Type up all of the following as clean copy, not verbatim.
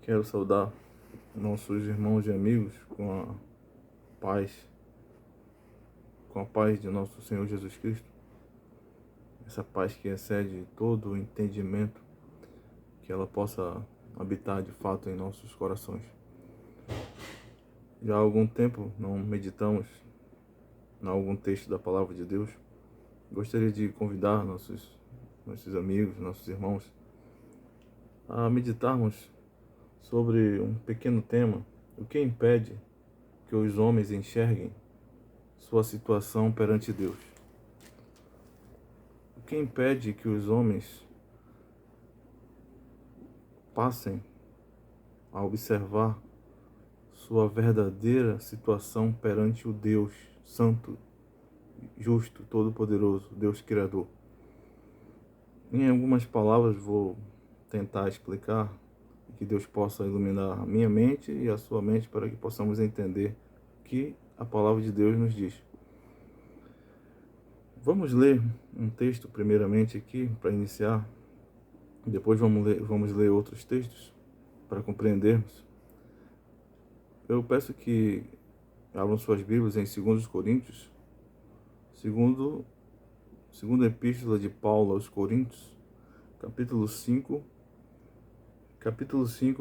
Quero saudar nossos irmãos e amigos paz, com a paz de nosso Senhor Jesus Cristo. Essa paz que excede todo o entendimento, que ela possa habitar de fato em nossos corações. Já há algum tempo não meditamos em algum texto da Palavra de Deus. Gostaria de convidar nossos amigos, nossos irmãos, a meditarmos sobre um pequeno tema: o que impede que os homens enxerguem sua situação perante Deus? O que impede que os homens passem a observar sua verdadeira situação perante o Deus Santo, Justo, Todo-Poderoso, Deus Criador? Em algumas palavras vou tentar explicar, que Deus possa iluminar a minha mente e a sua mente para que possamos entender o que a palavra de Deus nos diz. Vamos ler um texto primeiramente aqui para iniciar, depois vamos ler outros textos para compreendermos. Eu peço que abram suas Bíblias em 2 Coríntios, segunda epístola de Paulo aos Coríntios, capítulo 5,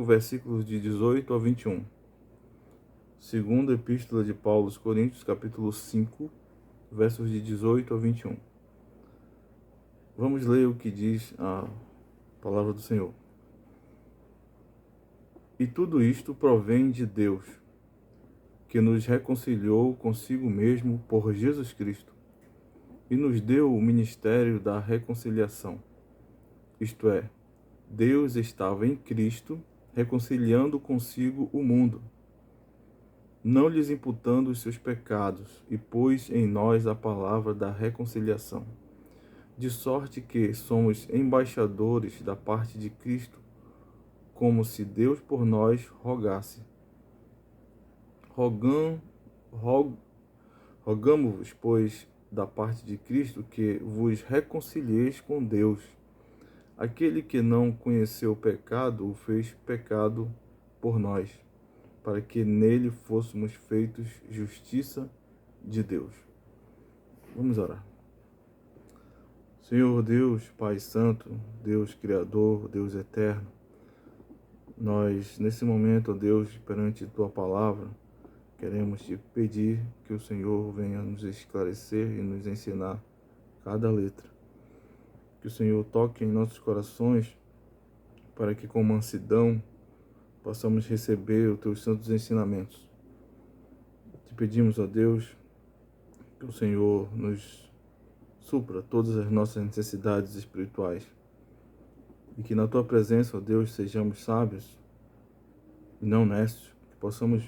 versículos de 18 a 21. Segunda epístola de Paulo aos Coríntios, capítulo 5, versos de 18 a 21. Vamos ler o que diz a palavra do Senhor. E tudo isto provém de Deus, que nos reconciliou consigo mesmo por Jesus Cristo, e nos deu o ministério da reconciliação. Isto é, Deus estava em Cristo, reconciliando consigo o mundo, não lhes imputando os seus pecados, e pôs em nós a palavra da reconciliação. De sorte que somos embaixadores da parte de Cristo, como se Deus por nós rogasse. Rogamo-vos, pois, da parte de Cristo, que vos reconcilieis com Deus. Aquele que não conheceu o pecado, o fez pecado por nós, para que nele fôssemos feitos justiça de Deus. Vamos orar. Senhor Deus, Pai Santo, Deus Criador, Deus Eterno, nós, nesse momento, ó Deus, perante Tua Palavra, queremos Te pedir que o Senhor venha nos esclarecer e nos ensinar cada letra. Que o Senhor toque em nossos corações, para que com mansidão possamos receber os Teus santos ensinamentos. Te pedimos, ó Deus, que o Senhor nos supra todas as nossas necessidades espirituais. E que na Tua presença, ó Deus, sejamos sábios e não honestos, que possamos,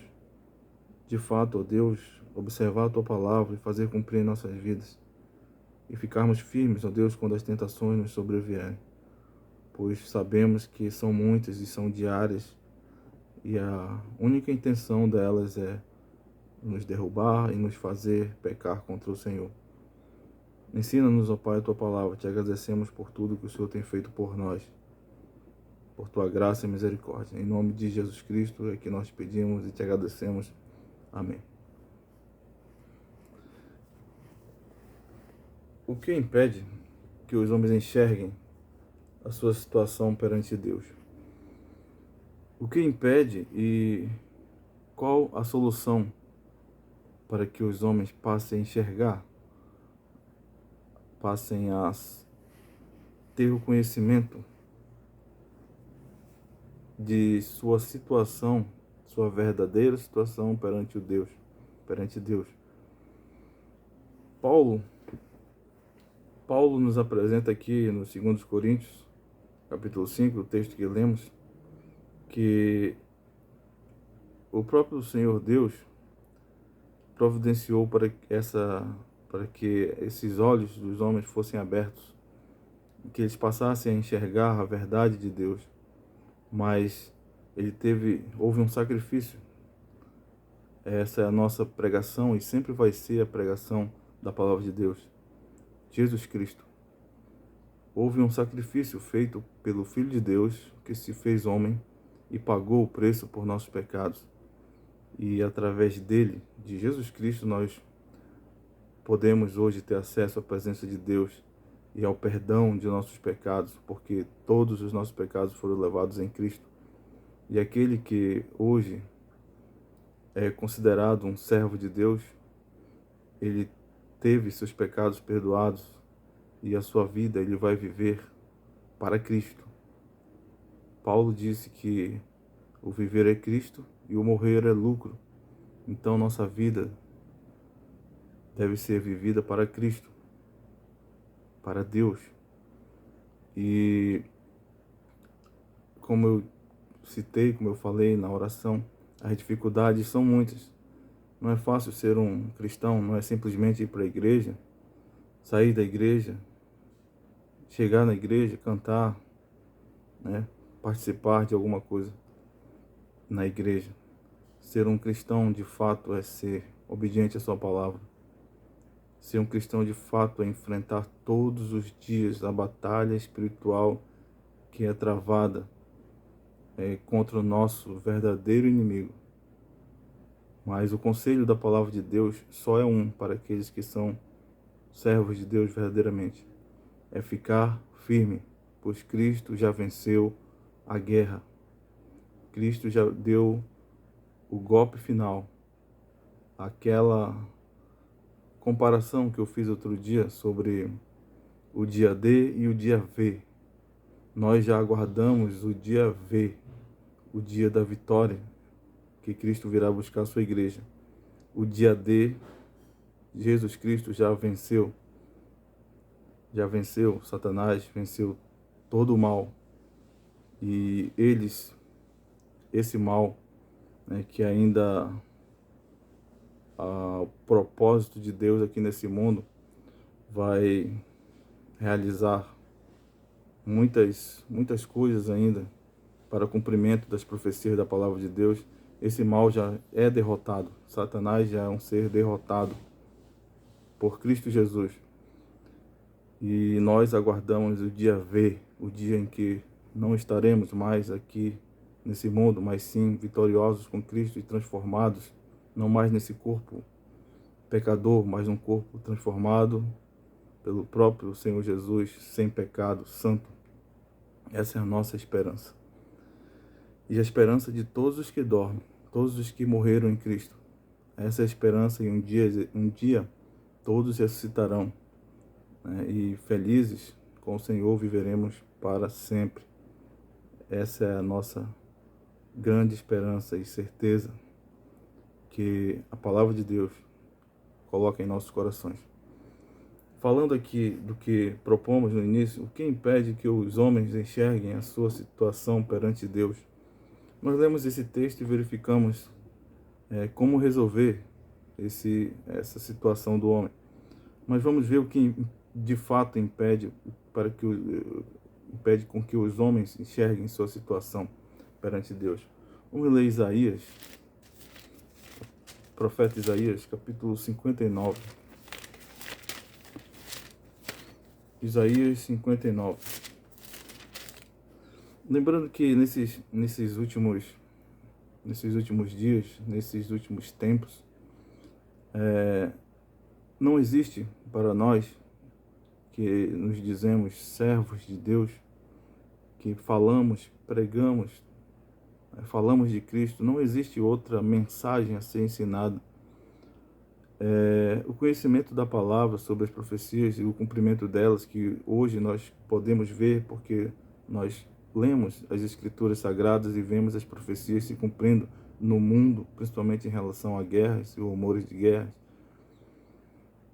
de fato, ó Deus, observar a Tua palavra e fazer cumprir em nossas vidas. E ficarmos firmes, ó Deus, quando as tentações nos sobrevierem. Pois sabemos que são muitas e são diárias, e a única intenção delas é nos derrubar e nos fazer pecar contra o Senhor. Ensina-nos, ó Pai, a Tua palavra. Te agradecemos por tudo que o Senhor tem feito por nós, por Tua graça e misericórdia. Em nome de Jesus Cristo é que nós te pedimos e te agradecemos. Amém. O que impede que os homens enxerguem a sua situação perante Deus? O que impede e qual a solução para que os homens passem a enxergar, passem a ter o conhecimento de sua situação, sua verdadeira situação perante Deus? Paulo nos apresenta aqui no 2 Coríntios, capítulo 5, o texto que lemos, que o próprio Senhor Deus providenciou para que esses olhos dos homens fossem abertos, que eles passassem a enxergar a verdade de Deus. Mas houve um sacrifício. Essa é a nossa pregação e sempre vai ser a pregação da palavra de Deus, Jesus Cristo. Houve um sacrifício feito pelo Filho de Deus, que se fez homem, e pagou o preço por nossos pecados. E através dele, de Jesus Cristo, nós podemos hoje ter acesso à presença de Deus e ao perdão de nossos pecados, porque todos os nossos pecados foram levados em Cristo. E aquele que hoje é considerado um servo de Deus, ele teve seus pecados perdoados e a sua vida ele vai viver para Cristo. Paulo disse que o viver é Cristo e o morrer é lucro. Então nossa vida deve ser vivida para Cristo, para Deus. E como eu citei, como eu falei na oração, as dificuldades são muitas. Não é fácil ser um cristão, não é simplesmente ir para a igreja, sair da igreja, chegar na igreja, cantar, né, participar de alguma coisa na igreja. Ser um cristão de fato é ser obediente à sua palavra. Ser um cristão de fato é enfrentar todos os dias a batalha espiritual que é travada contra o nosso verdadeiro inimigo. Mas o conselho da palavra de Deus só é um para aqueles que são servos de Deus verdadeiramente. É ficar firme, pois Cristo já venceu a guerra. Cristo já deu o golpe final. Aquela comparação que eu fiz outro dia sobre o dia D e o dia V. Nós já aguardamos o dia V, o dia da vitória, que Cristo virá buscar a sua igreja. O dia D, Jesus Cristo já venceu Satanás, venceu todo o mal. E esse mal, né, que ainda o propósito de Deus aqui nesse mundo vai realizar muitas coisas ainda para o cumprimento das profecias da palavra de Deus. Esse mal já é derrotado. Satanás já é um ser derrotado por Cristo Jesus. E nós aguardamos o dia V, o dia em que não estaremos mais aqui nesse mundo, mas sim vitoriosos com Cristo e transformados, não mais nesse corpo pecador, mas um corpo transformado pelo próprio Senhor Jesus, sem pecado, santo. Essa é a nossa esperança. E a esperança de todos os que dormem, todos os que morreram em Cristo. Essa é a esperança, e um dia todos ressuscitarão, né? E felizes com o Senhor viveremos para sempre. Essa é a nossa grande esperança e certeza que a palavra de Deus coloca em nossos corações. Falando aqui do que propomos no início, o que impede que os homens enxerguem a sua situação perante Deus? Nós lemos esse texto e verificamos como resolver essa situação do homem. Mas vamos ver o que de fato impede com que os homens enxerguem sua situação perante Deus. Vamos ler Isaías, profeta Isaías, capítulo 59. Isaías 59. Lembrando que nesses últimos dias, nesses últimos tempos, não existe para nós que nos dizemos servos de Deus, que pregamos, falamos de Cristo, não existe outra mensagem a ser ensinada. O conhecimento da palavra sobre as profecias e o cumprimento delas, que hoje nós podemos ver porque nós lemos as Escrituras Sagradas e vemos as profecias se cumprindo no mundo, principalmente em relação a guerras e rumores de guerras.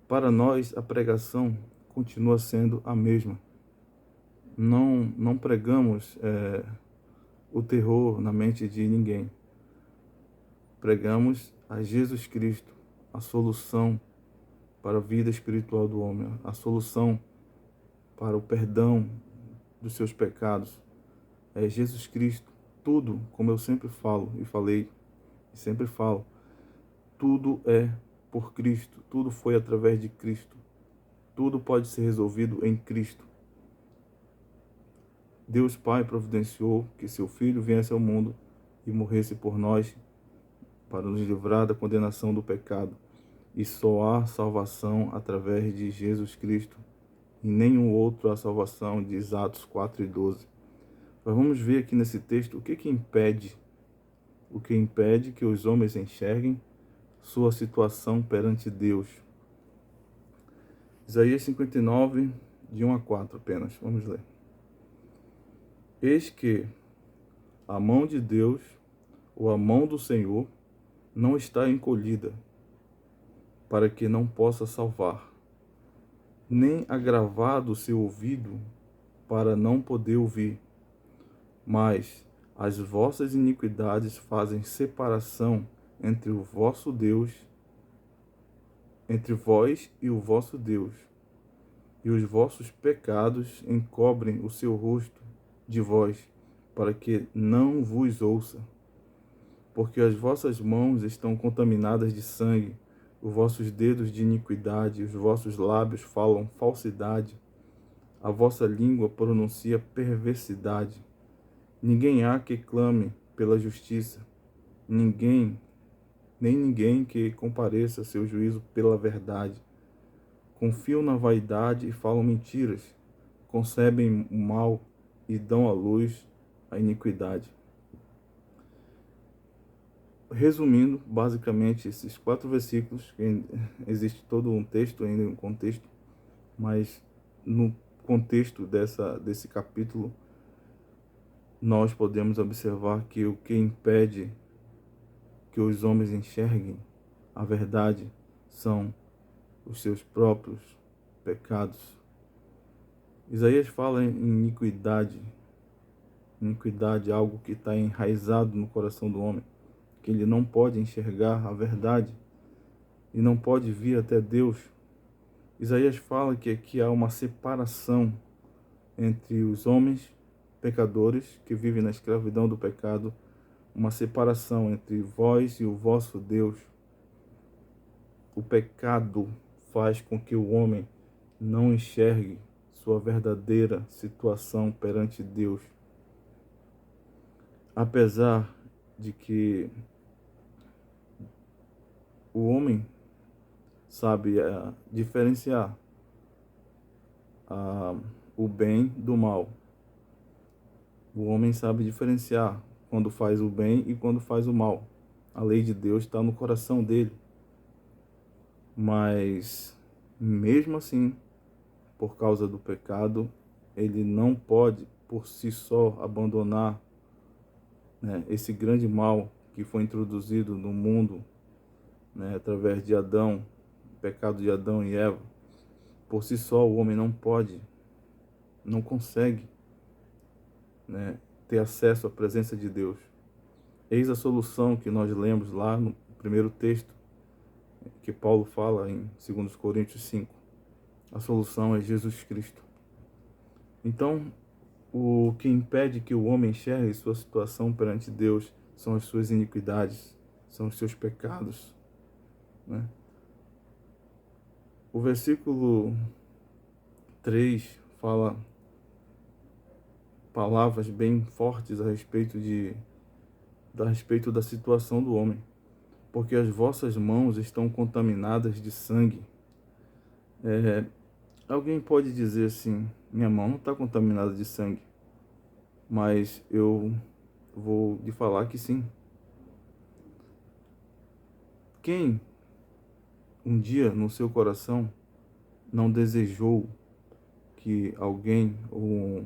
Para nós, a pregação continua sendo a mesma. Não pregamos o terror na mente de ninguém. Pregamos a Jesus Cristo, a solução para a vida espiritual do homem, a solução para o perdão dos seus pecados. É Jesus Cristo. Tudo, como eu sempre falo e falei e sempre falo, tudo é por Cristo, tudo foi através de Cristo. Tudo pode ser resolvido em Cristo. Deus Pai providenciou que seu Filho viesse ao mundo e morresse por nós para nos livrar da condenação do pecado. E só há salvação através de Jesus Cristo. E nenhum outro há salvação, diz Atos 4:12. Mas vamos ver aqui nesse texto o que impede que os homens enxerguem sua situação perante Deus. Isaías 59, de 1 a 4 apenas. Vamos ler. Eis que a mão de Deus, ou a mão do Senhor, não está encolhida, para que não possa salvar, nem agravado o seu ouvido, para não poder ouvir. Mas as vossas iniquidades fazem separação entre o vosso Deus, entre vós e o vosso Deus, e os vossos pecados encobrem o seu rosto de vós, para que não vos ouça. Porque as vossas mãos estão contaminadas de sangue, os vossos dedos de iniquidade, os vossos lábios falam falsidade, a vossa língua pronuncia perversidade. Ninguém há que clame pela justiça, nem ninguém que compareça a seu juízo pela verdade. Confiam na vaidade e falam mentiras, concebem o mal e dão à luz a iniquidade. Resumindo, basicamente, esses 4 versículos, existe todo um texto ainda, um contexto, mas no contexto desse capítulo, nós podemos observar que o que impede que os homens enxerguem a verdade são os seus próprios pecados. Isaías fala em iniquidade. Iniquidade é algo que está enraizado no coração do homem, que ele não pode enxergar a verdade e não pode vir até Deus. Isaías fala que aqui há uma separação entre os homens pecadores que vivem na escravidão do pecado, uma separação entre vós e o vosso Deus. O pecado faz com que o homem não enxergue sua verdadeira situação perante Deus. Apesar de que o homem sabe diferenciar o bem do mal. O homem sabe diferenciar quando faz o bem e quando faz o mal. A lei de Deus está no coração dele. Mas, mesmo assim, por causa do pecado, ele não pode, por si só, abandonar, né, esse grande mal que foi introduzido no mundo, né, através de Adão, o pecado de Adão e Eva. Por si só, o homem não pode, não consegue, né, ter acesso à presença de Deus. Eis a solução que nós lemos lá no primeiro texto, que Paulo fala em 2 Coríntios 5. A solução é Jesus Cristo. Então, o que impede que o homem enxergue sua situação perante Deus são as suas iniquidades, são os seus pecados, né? O versículo 3 fala palavras bem fortes a respeito da situação do homem. Porque as vossas mãos estão contaminadas de sangue. Alguém pode dizer assim, minha mão não está contaminada de sangue. Mas eu vou lhe falar que sim. Quem um dia no seu coração não desejou que alguém, ou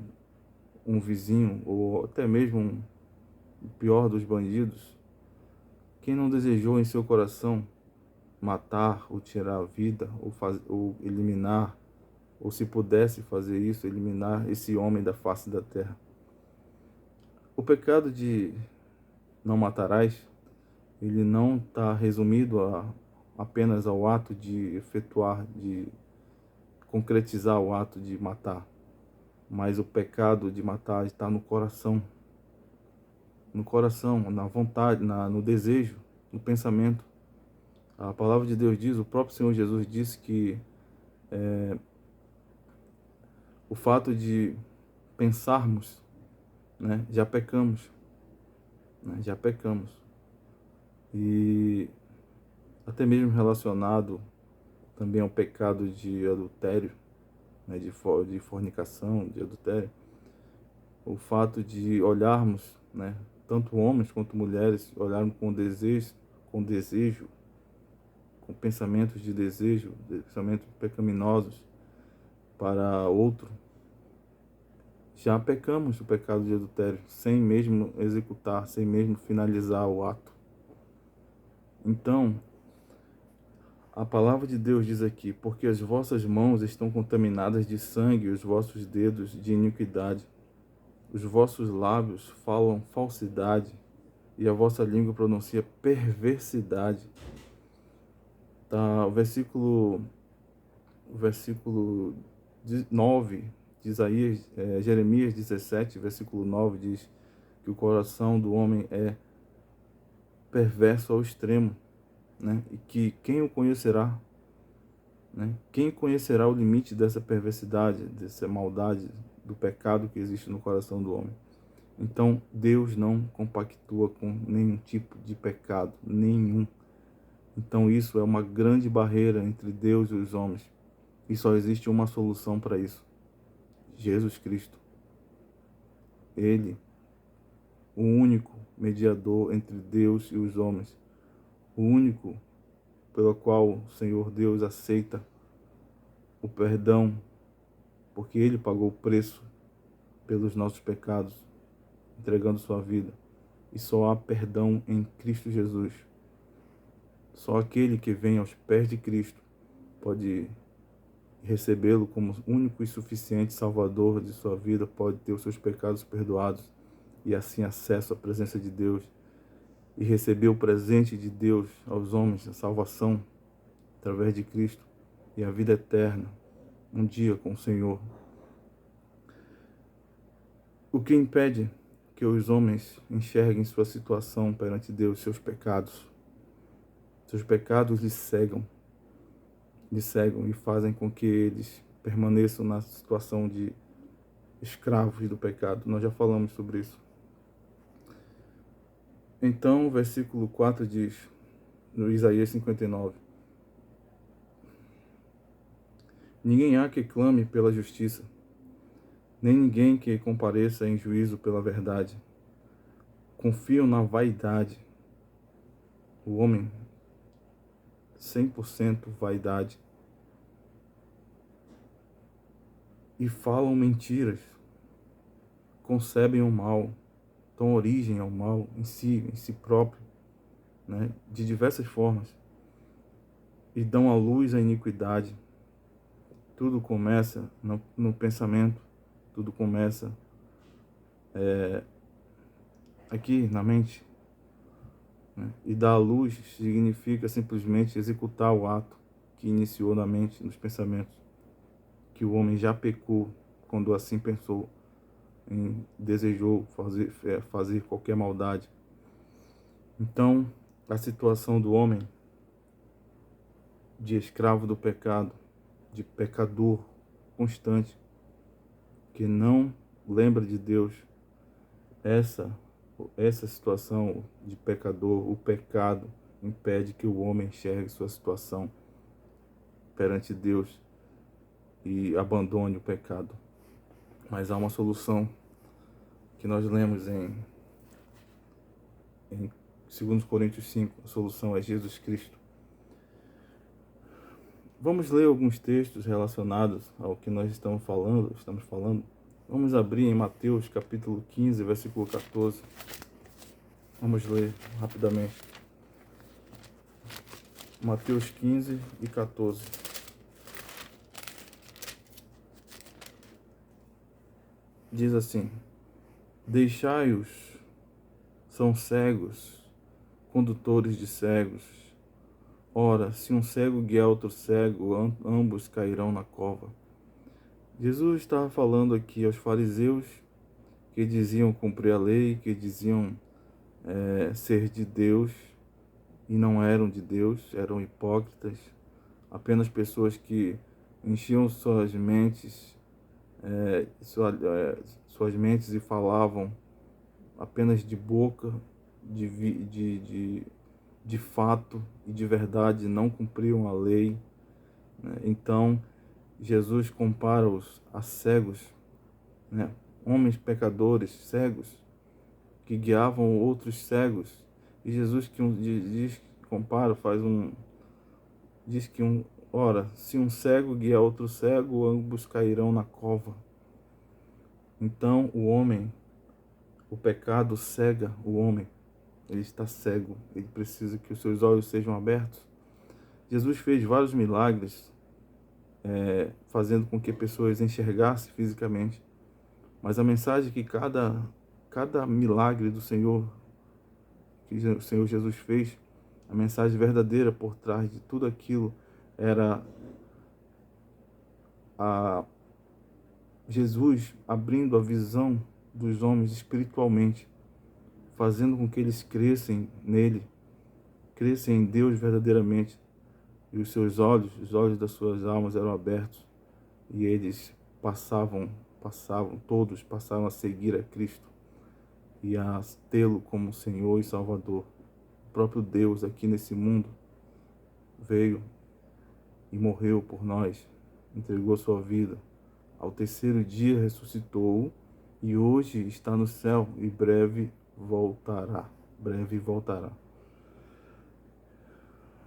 um vizinho, ou até mesmo o pior dos bandidos, quem não desejou em seu coração matar ou tirar a vida, ou eliminar, ou se pudesse fazer isso, eliminar esse homem da face da terra? O pecado de não matarás, ele não está resumido apenas ao ato de efetuar, de concretizar o ato de matar, mas o pecado de matar está no coração, na vontade, no desejo, no pensamento. A palavra de Deus diz, o próprio Senhor Jesus disse que o fato de pensarmos né? Já pecamos, né? Já pecamos. E até mesmo relacionado também ao pecado de adultério, né? De fornicação, de adultério, o fato de olharmos, né? Tanto homens quanto mulheres olharem com desejo, com pensamentos de desejo, pensamentos pecaminosos para outro. Já pecamos o pecado de adultério, sem mesmo executar, sem mesmo finalizar o ato. Então, a palavra de Deus diz aqui: porque as vossas mãos estão contaminadas de sangue, e os vossos dedos de iniquidade. Os vossos lábios falam falsidade, e a vossa língua pronuncia perversidade. Tá, o versículo 9 de Isaías, Jeremias 17, versículo 9 diz que o coração do homem é perverso ao extremo, né? E que quem o conhecerá, né? Quem conhecerá o limite dessa perversidade, dessa maldade, do pecado que existe no coração do homem? Então, Deus não compactua com nenhum tipo de pecado, nenhum. Então, isso é uma grande barreira entre Deus e os homens. E só existe uma solução para isso: Jesus Cristo. Ele, o único mediador entre Deus e os homens, o único pelo qual o Senhor Deus aceita o perdão, porque Ele pagou o preço pelos nossos pecados, entregando sua vida. E só há perdão em Cristo Jesus. Só aquele que vem aos pés de Cristo pode recebê-lo como único e suficiente Salvador de sua vida, pode ter os seus pecados perdoados e assim acesso à presença de Deus e receber o presente de Deus aos homens, a salvação através de Cristo e a vida eterna, um dia com o Senhor. O que impede que os homens enxerguem sua situação perante Deus, seus pecados? Seus pecados lhes cegam e fazem com que eles permaneçam na situação de escravos do pecado. Nós já falamos sobre isso. Então, o versículo 4 diz, no Isaías 59, ninguém há que clame pela justiça, nem ninguém que compareça em juízo pela verdade. Confiam na vaidade. O homem, 100% vaidade. E falam mentiras, concebem o mal, dão origem ao mal em si próprio, né? De diversas formas. E dão à luz a iniquidade. Tudo começa no pensamento, tudo começa aqui na mente, né? E dar à luz significa simplesmente executar o ato que iniciou na mente, nos pensamentos, que o homem já pecou quando assim pensou, desejou fazer qualquer maldade. Então, a situação do homem de escravo do pecado, de pecador constante, que não lembra de Deus, essa situação de pecador, o pecado impede que o homem enxergue sua situação perante Deus e abandone o pecado. Mas há uma solução que nós lemos em 2 Coríntios 5, a solução é Jesus Cristo. Vamos ler alguns textos relacionados ao que nós estamos falando. Vamos abrir em Mateus capítulo 15, versículo 14. Vamos ler rapidamente. Mateus 15 e 14. Diz assim: deixai-os, são cegos, condutores de cegos. Ora, se um cego guiar outro cego, ambos cairão na cova. Jesus estava falando aqui aos fariseus que diziam cumprir a lei, que diziam ser de Deus e não eram de Deus, eram hipócritas, apenas pessoas que enchiam suas mentes e falavam apenas de boca, de fato e de verdade, não cumpriam a lei, né? Então, Jesus compara-os a cegos, né? Homens pecadores, cegos, que guiavam outros cegos. E Jesus que diz, compara, diz que ora, se um cego guia outro cego, ambos cairão na cova. Então o pecado cega o homem. Ele está cego, ele precisa que os seus olhos sejam abertos. Jesus fez vários milagres, fazendo com que pessoas enxergassem fisicamente. Mas a mensagem que cada milagre do Senhor, que o Senhor Jesus fez, a mensagem verdadeira por trás de tudo aquilo era a Jesus abrindo a visão dos homens espiritualmente, fazendo com que eles crescem nele, crescem em Deus verdadeiramente. E os seus olhos, os olhos das suas almas eram abertos e eles todos passaram a seguir a Cristo e a tê-lo como Senhor e Salvador. O próprio Deus aqui nesse mundo veio e morreu por nós, entregou sua vida. Ao terceiro dia ressuscitou e hoje está no céu e breve voltará. Breve voltará.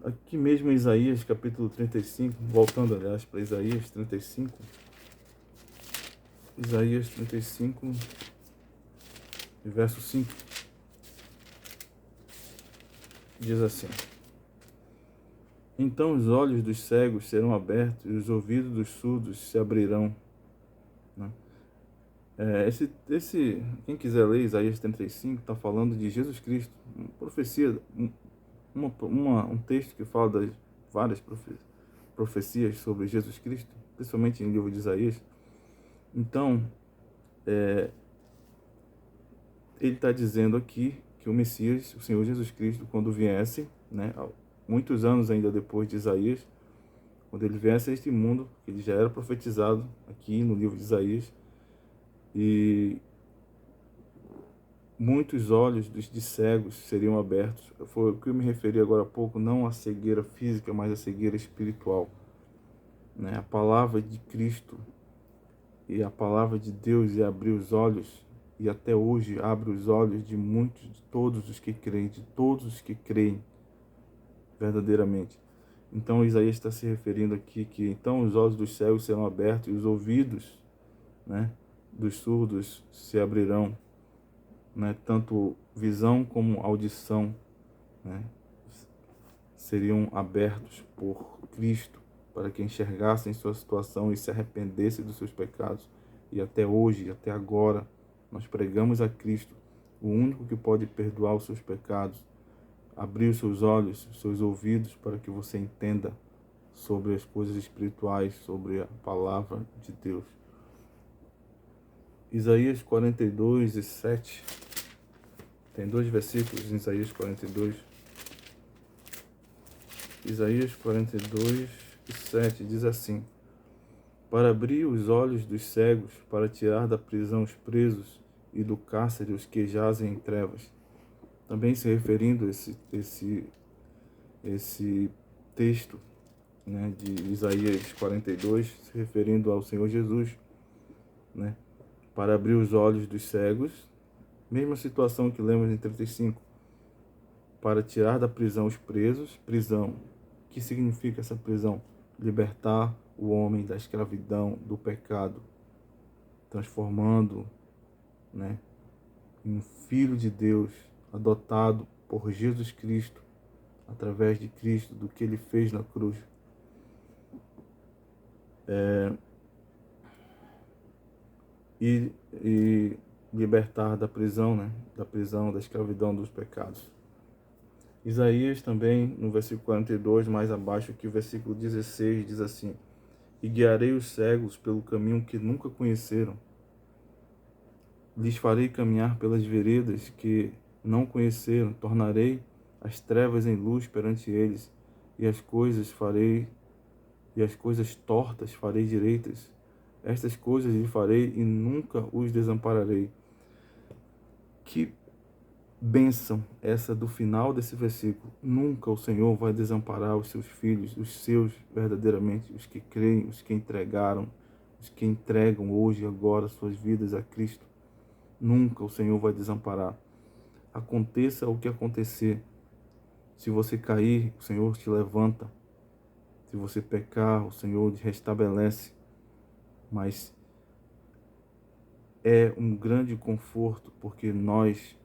Aqui mesmo em Isaías capítulo 35, voltando aliás para Isaías 35. Isaías 35, verso 5. Diz assim: Então os olhos dos cegos serão abertos e os ouvidos dos surdos se abrirão. Quem quiser ler Isaías 35, está falando de Jesus Cristo, uma profecia, um texto que fala das várias profecias sobre Jesus Cristo, principalmente em livro de Isaías. Então, ele está dizendo aqui que o Messias, o Senhor Jesus Cristo, quando viesse, né, muitos anos ainda depois de Isaías, quando ele viesse a este mundo, ele já era profetizado aqui no livro de Isaías, e muitos olhos de cegos seriam abertos. Foi o que eu me referi agora há pouco, não a cegueira física, mas a cegueira espiritual, né? A palavra de Cristo e a palavra de Deus ia abrir os olhos, e até hoje abre os olhos de muitos, de todos os que creem verdadeiramente. Então Isaías está se referindo aqui que então os olhos dos cegos serão abertos e os ouvidos, né, dos surdos se abrirão, né, tanto visão como audição, né, seriam abertos por Cristo para que enxergassem sua situação e se arrependessem dos seus pecados. E até hoje, até agora, nós pregamos a Cristo, o único que pode perdoar os seus pecados, abrir os seus olhos, os seus ouvidos, para que você entenda sobre as coisas espirituais, sobre a palavra de Deus. Isaías 42 e 7. Tem 2 versículos em Isaías 42. Isaías 42 e 7 diz assim: Para abrir os olhos dos cegos, para tirar da prisão os presos e do cárcere os que jazem em trevas. Também se referindo a esse texto, né, de Isaías 42, se referindo ao Senhor Jesus, né, para abrir os olhos dos cegos, mesma situação que lemos em 35, para tirar da prisão os presos. Prisão, o que significa essa prisão? Libertar o homem da escravidão, do pecado, transformando, né, em um filho de Deus, adotado por Jesus Cristo, através de Cristo, do que ele fez na cruz. E libertar da prisão, né, da prisão, da escravidão dos pecados. Isaías também, no versículo 42, mais abaixo aqui, o versículo 16, diz assim: E guiarei os cegos pelo caminho que nunca conheceram. Lhes farei caminhar pelas veredas que não conheceram. Tornarei as trevas em luz perante eles, e as coisas tortas farei direitas. Estas coisas lhe farei e nunca os desampararei. Que bênção essa do final desse versículo. Nunca o Senhor vai desamparar os seus filhos, os seus verdadeiramente, os que creem, os que entregaram, os que entregam hoje e agora suas vidas a Cristo. Nunca o Senhor vai desamparar. Aconteça o que acontecer, se você cair, o Senhor te levanta. Se você pecar, o Senhor te restabelece. Mas é um grande conforto, porque nós,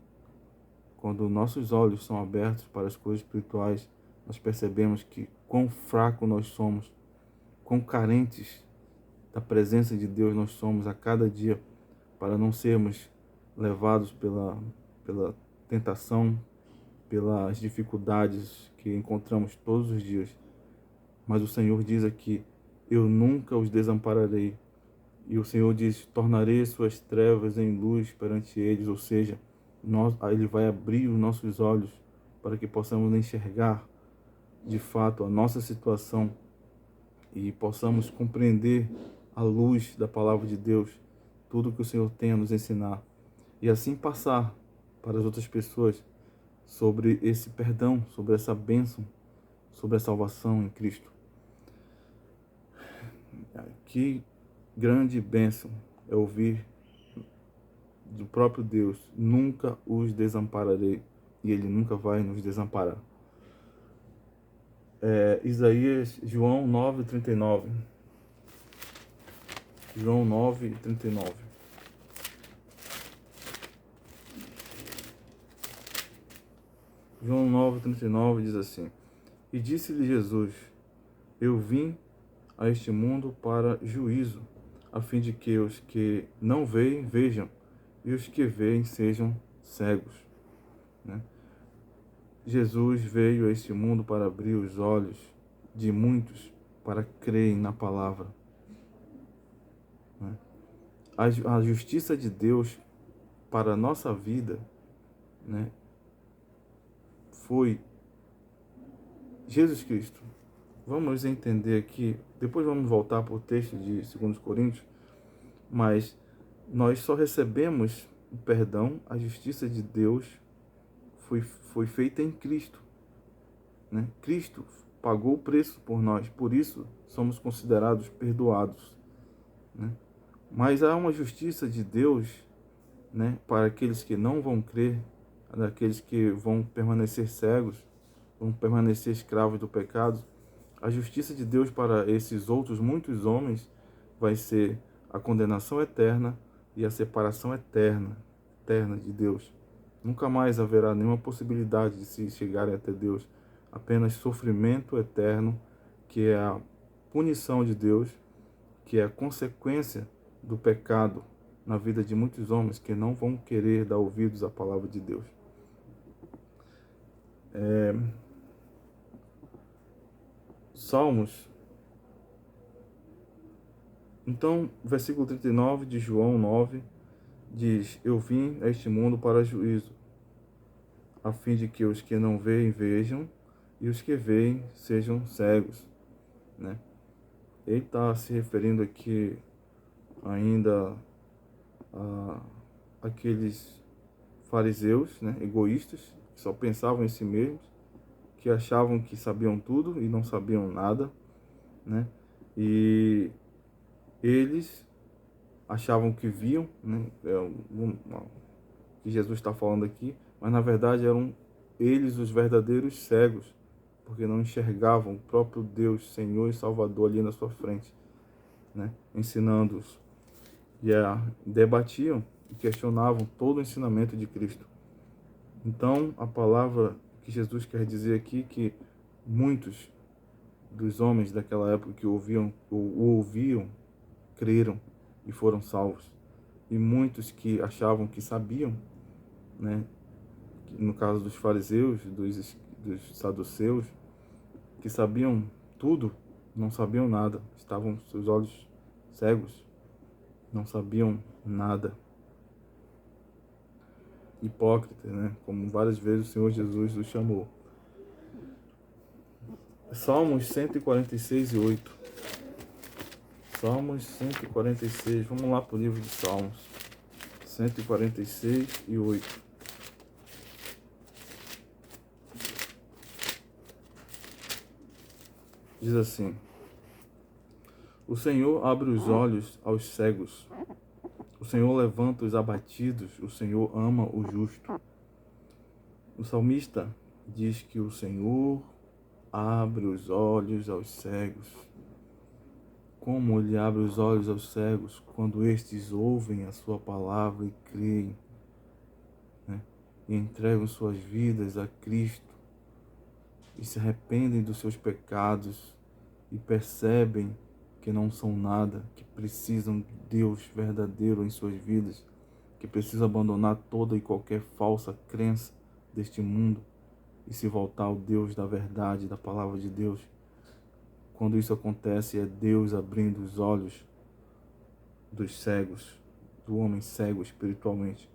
quando nossos olhos são abertos para as coisas espirituais, nós percebemos que quão fraco nós somos, quão carentes da presença de Deus nós somos a cada dia, para não sermos levados pela tentação, pelas dificuldades que encontramos todos os dias. Mas o Senhor diz aqui: eu nunca os desampararei. E o Senhor diz: tornarei suas trevas em luz perante eles. Ou seja, Ele vai abrir os nossos olhos para que possamos enxergar de fato a nossa situação e possamos compreender à luz da palavra de Deus tudo que o Senhor tem a nos ensinar. E assim passar para as outras pessoas sobre esse perdão, sobre essa bênção, sobre a salvação em Cristo. Que grande bênção é ouvir do próprio Deus: nunca os desampararei. E Ele nunca vai nos desamparar. João 9:39. João 9:39. João 9:39 diz assim: e disse-lhe Jesus: eu vim a este mundo para juízo, a fim de que os que não veem, vejam, e os que veem sejam cegos. Né? Jesus veio a este mundo para abrir os olhos de muitos para crerem na palavra. Né? A justiça de Deus para a nossa vida, né, foi Jesus Cristo. Vamos entender aqui, depois vamos voltar para o texto de 2 Coríntios, mas nós só recebemos o perdão, a justiça de Deus foi feita em Cristo. Né? Cristo pagou o preço por nós, por isso somos considerados perdoados. Né? Mas há uma justiça de Deus, né, para aqueles que não vão crer, daqueles que vão permanecer cegos, vão permanecer escravos do pecado. A justiça de Deus para esses outros muitos homens vai ser a condenação eterna e a separação eterna de Deus. Nunca mais haverá nenhuma possibilidade de se chegarem até Deus. Apenas sofrimento eterno, que é a punição de Deus, que é a consequência do pecado na vida de muitos homens que não vão querer dar ouvidos à palavra de Deus. Salmos. Então, versículo 39 de João 9 diz: eu vim a este mundo para juízo, a fim de que os que não veem vejam e os que veem sejam cegos. Né? Ele está se referindo aqui ainda a aqueles fariseus, né, egoístas, que só pensavam em si mesmos, que achavam que sabiam tudo e não sabiam nada, né? E eles achavam que viam, né? Que Jesus está falando aqui, mas na verdade eram eles os verdadeiros cegos, porque não enxergavam o próprio Deus, Senhor e Salvador ali na sua frente, né? Ensinando-os. E debatiam e questionavam todo o ensinamento de Cristo. Então, a palavra que Jesus quer dizer aqui, que muitos dos homens daquela época que o ouviam, creram e foram salvos. E muitos que achavam que sabiam, né, no caso dos fariseus, dos saduceus, que sabiam tudo, não sabiam nada, estavam seus olhos cegos, não sabiam nada. Hipócritas, né? Como várias vezes o Senhor Jesus os chamou. Salmos 146 e 8. Salmos 146. Vamos lá para o livro de Salmos. 146 e 8. Diz assim: o Senhor abre os olhos aos cegos, o Senhor levanta os abatidos, o Senhor ama o justo. O salmista diz que o Senhor abre os olhos aos cegos. Como ele abre os olhos aos cegos? Quando estes ouvem a sua palavra e creem, né? E entregam suas vidas a Cristo e se arrependem dos seus pecados e percebem que não são nada, que precisam de Deus verdadeiro em suas vidas, que precisam abandonar toda e qualquer falsa crença deste mundo e se voltar ao Deus da verdade, da palavra de Deus. Quando isso acontece, é Deus abrindo os olhos dos cegos, do homem cego espiritualmente.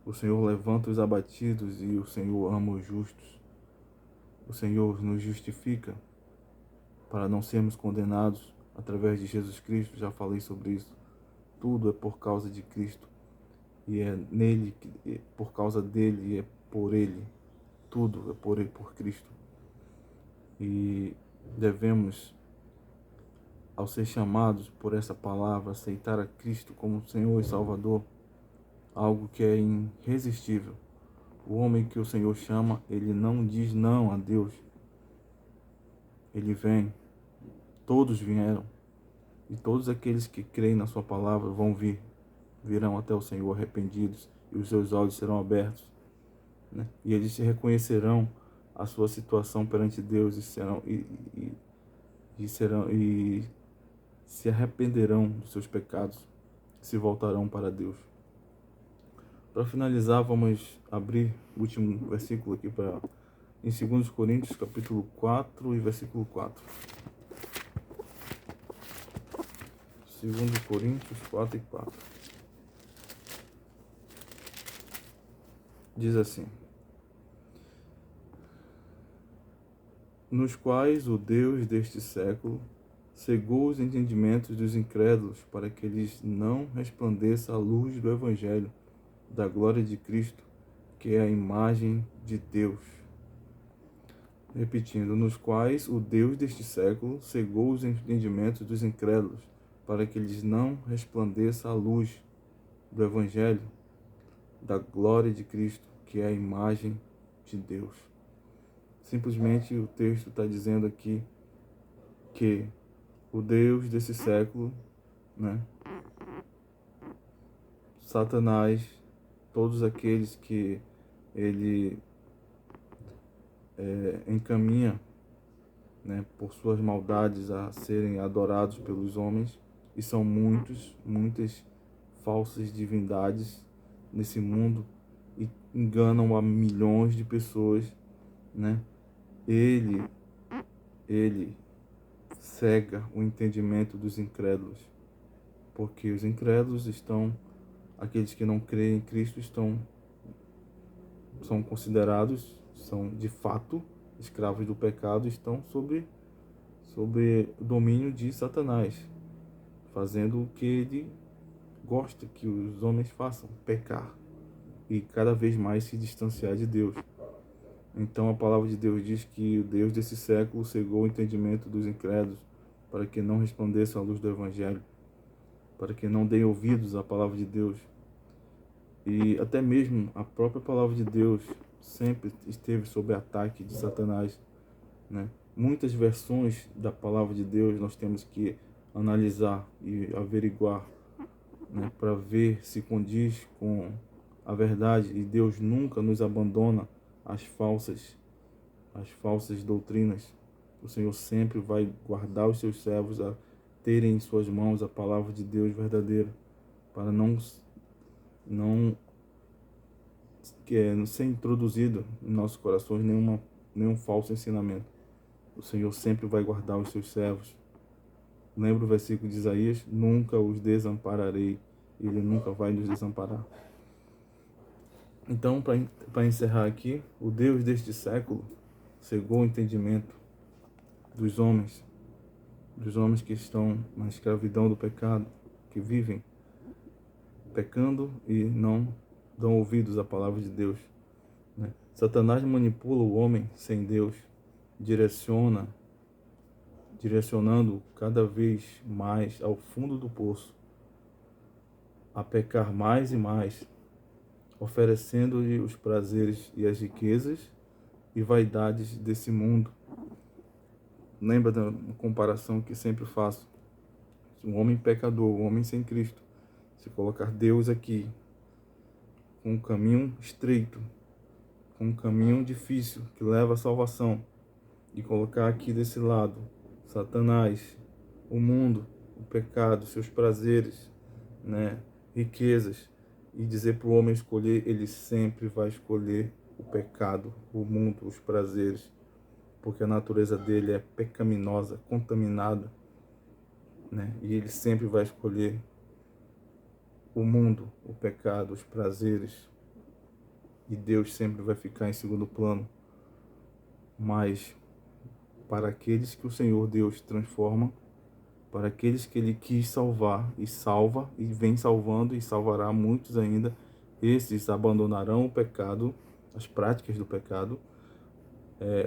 O Senhor levanta os abatidos e o Senhor ama os justos. O Senhor nos justifica para não sermos condenados através de Jesus Cristo. Já falei sobre isso. Tudo é por causa de Cristo. E é nele, por causa dele, e é por ele. Tudo é por ele, por Cristo. E devemos, ao ser chamados por essa palavra, aceitar a Cristo como Senhor e Salvador, algo que é irresistível. O homem que o Senhor chama, ele não diz não a Deus. Ele vem. Todos vieram. E todos aqueles que creem na sua palavra vão vir. Virão até o Senhor arrependidos e os seus olhos serão abertos, né? E eles se reconhecerão a sua situação perante Deus e se arrependerão dos seus pecados, se voltarão para Deus. Para finalizar, vamos abrir o último versículo aqui em 2 Coríntios, capítulo 4 e versículo 4. 2 Coríntios 4 e 4. Diz assim: nos quais o Deus deste século cegou os entendimentos dos incrédulos, para que lhes não resplandeça a luz do Evangelho, da glória de Cristo, que é a imagem de Deus. Repetindo, nos quais o Deus deste século cegou os entendimentos dos incrédulos, para que lhes não resplandeça a luz do Evangelho, da glória de Cristo, que é a imagem de Deus. Simplesmente o texto está dizendo aqui que o Deus desse século, né, Satanás, todos aqueles que ele encaminha, né, por suas maldades a serem adorados pelos homens, e são muitas falsas divindades nesse mundo e enganam a milhões de pessoas, né? Ele cega o entendimento dos incrédulos, porque os incrédulos aqueles que não creem em Cristo são considerados, são de fato escravos do pecado, estão sobre o domínio de Satanás, fazendo o que ele gosta que os homens façam, pecar, e cada vez mais se distanciar de Deus. Então a palavra de Deus diz que o Deus desse século cegou o entendimento dos incrédulos, para que não resplandeçam a luz do Evangelho, para que não deem ouvidos à palavra de Deus. E até mesmo a própria palavra de Deus sempre esteve sob ataque de Satanás, né? Muitas versões da palavra de Deus nós temos que analisar e averiguar, né, para ver se condiz com a verdade. E Deus nunca nos abandona às falsas doutrinas. O Senhor sempre vai guardar os seus servos a terem em suas mãos a palavra de Deus verdadeira, para não ser introduzido em nossos corações nenhum falso ensinamento. O Senhor sempre vai guardar os seus servos. Lembra o versículo de Isaías? Nunca os desampararei. Ele nunca vai nos desamparar. Então, para encerrar aqui, o Deus deste século cegou o entendimento dos homens que estão na escravidão do pecado, que vivem pecando e não dão ouvidos à palavra de Deus, né? Satanás manipula o homem sem Deus, direciona direcionando cada vez mais ao fundo do poço, a pecar mais e mais, oferecendo-lhe os prazeres e as riquezas e vaidades desse mundo. Lembra da comparação que sempre faço? Um homem pecador, um homem sem Cristo, se colocar Deus aqui, com um caminho estreito, com um caminho difícil que leva à salvação, e colocar aqui desse lado Satanás, o mundo, o pecado, seus prazeres, né, riquezas, e dizer para o homem escolher, ele sempre vai escolher o pecado, o mundo, os prazeres, porque a natureza dele é pecaminosa, contaminada, né? E ele sempre vai escolher o mundo, o pecado, os prazeres, e Deus sempre vai ficar em segundo plano. Mas para aqueles que o Senhor Deus transforma, para aqueles que Ele quis salvar e salva, e vem salvando e salvará muitos ainda, esses abandonarão o pecado, as práticas do pecado,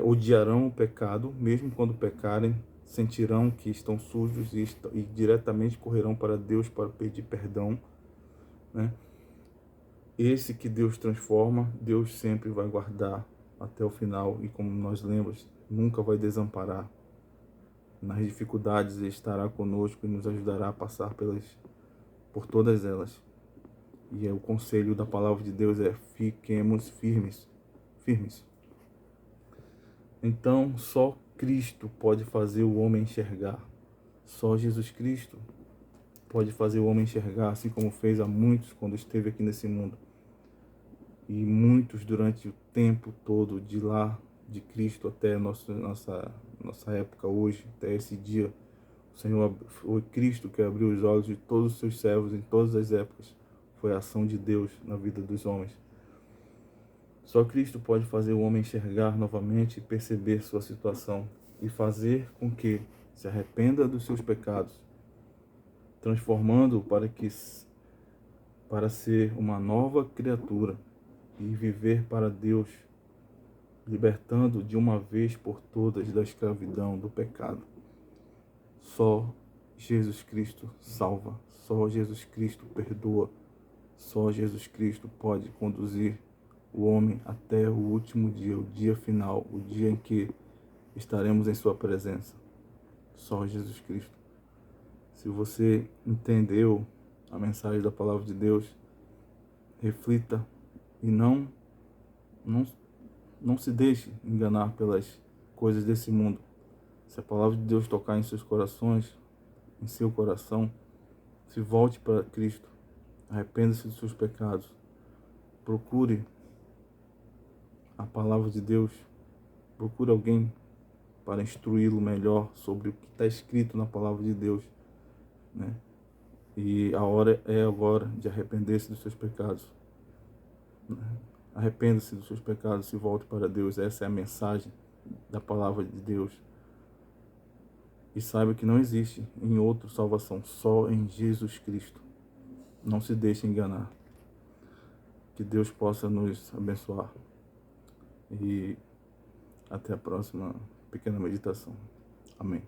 odiarão o pecado, mesmo quando pecarem, sentirão que estão sujos e diretamente correrão para Deus para pedir perdão, né? Esse que Deus transforma, Deus sempre vai guardar até o final, e como nós lemos, nunca vai desamparar. Nas dificuldades Ele estará conosco e nos ajudará a passar por todas elas. E o conselho da palavra de Deus é: fiquemos firmes. Então, só Cristo pode fazer o homem enxergar. Só Jesus Cristo pode fazer o homem enxergar, assim como fez a muitos quando esteve aqui nesse mundo. E muitos durante o tempo todo, de lá, de Cristo até nossa época hoje, até esse dia. O Senhor, foi Cristo que abriu os olhos de todos os seus servos em todas as épocas. Foi a ação de Deus na vida dos homens. Só Cristo pode fazer o homem enxergar novamente e perceber sua situação e fazer com que se arrependa dos seus pecados, transformando para ser uma nova criatura e viver para Deus, libertando de uma vez por todas da escravidão, do pecado. Só Jesus Cristo salva, só Jesus Cristo perdoa, só Jesus Cristo pode conduzir o homem até o último dia, o dia final, o dia em que estaremos em sua presença. Só Jesus Cristo. Se você entendeu a mensagem da palavra de Deus, reflita e não se deixe enganar pelas coisas desse mundo. Se a palavra de Deus tocar em seus corações, em seu coração, se volte para Cristo, arrependa-se dos seus pecados, procure a palavra de Deus, procure alguém para instruí-lo melhor sobre o que está escrito na palavra de Deus, né? E a hora é agora de arrepender-se dos seus pecados. Arrependa-se dos seus pecados, se volte para Deus. Essa é a mensagem da palavra de Deus. E saiba que não existe em outro salvação, só em Jesus Cristo. Não se deixe enganar. Que Deus possa nos abençoar. E até a próxima pequena meditação. Amém.